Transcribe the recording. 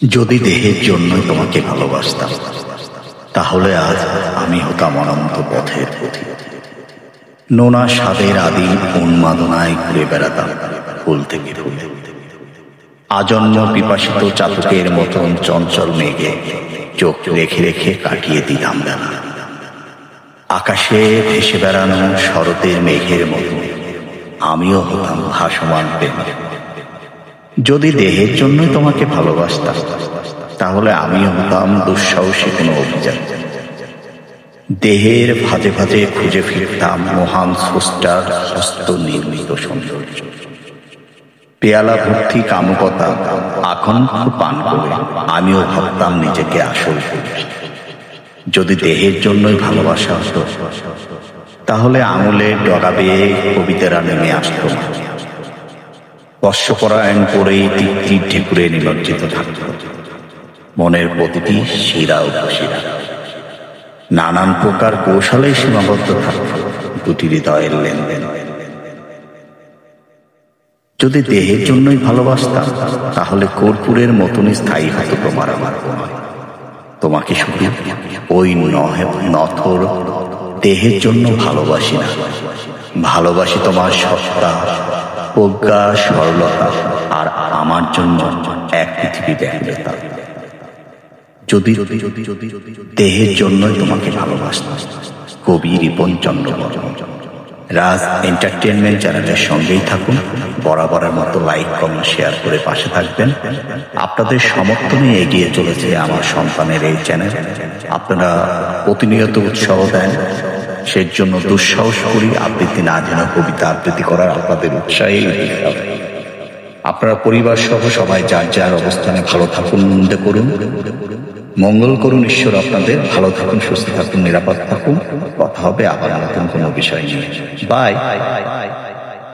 যদি দেহের জন্যই তোমাকে ভালোবাসতাম, তাহলে আজ আমি হতাম অনন্ত পথের পথিক। নোনা স্বাদের আদি উন্মাদনায় ঘুরে বেড়াতাম ফুল থেকে ফুলে। আজন্ম পিপাসিত চাতকের মতন চঞ্চল মেঘে চোখ রেখে রেখে কাটিয়ে দিতাম বেলা। আকাশে ভেসে বেড়ানো শরতের মেঘের মতো আমিও হতাম ভাসমান প্রেম। যদি দেহের জন্যই তোমাকে ভালোবাসতাম, তাহলে আমিও হতাম দুঃসাহসী কোনো অভিযান। দেহের ভাজে ভাজে খুঁজে ফিরতাম মহান স্রষ্টার হস্ত নির্মিত সৌন্দর্য। পেয়ালা ভর্তি কামুকতা আকণ্ঠ পান করে আমিও ভাবতাম নিজেকে আসল পুরুষ। যদি দেহের জন্যই ভালোবাসা হতো, তাহলে আঙুলে ডগা বেয়ে কবিতারা নেমে আসতো। বর্ষপরায়ণ করেই তীর ঢেকুরে নিমজ্জিত থাকত মনের প্রতিটি শিরা উপশিরা। নানান প্রকার কৌশলে সীমাবদ্ধ থাকত দুটি হৃদয়ের লেনদেন। যদি দেহের জন্যই ভালোবাসতাম, তাহলে কর্পূরের মতনই স্থায়ী হতো তোমার আমার প্রণয়। তোমাকে শুধু ওই নথর দেহের জন্য ভালোবাসি না, ভালোবাসি তোমার সত্তা, প্রজ্ঞা, সরলতা আর আমার জন্য এক পৃথিবী ব্যাকুলতা। যদি দেহের জন্যই তোমাকে ভালোবাসতাম। কবি রিপন চন্দ্র বর্মন। রাজ এন্টারটেনমেন্ট চ্যানেলের সঙ্গেই থাকুন। বরাবরের মতো লাইক, কমেন্ট, শেয়ার করে পাশে থাকবেন। আপনাদের সমর্থনে এগিয়ে চলেছে আমার সন্তানের এই চ্যানেল। আপনারা প্রতিনিয়ত উৎসাহ দেন, সেই জন্য দুঃসাহস করি আবৃত্তি না যেন কবিতা আবৃত্তি করার আপনাদের উৎসাহে। আপনারা পরিবার সহ সবাই যার যার অবস্থানে ভালো থাকুন, আনন্দ করুন, মঙ্গল করুন ঈশ্বর আপনাদের। ভালো থাকুন, সুস্থ থাকুন, নিরাপদ থাকুন। কথা হবে আবার নতুন কোনো বিষয় নিয়ে। বাই।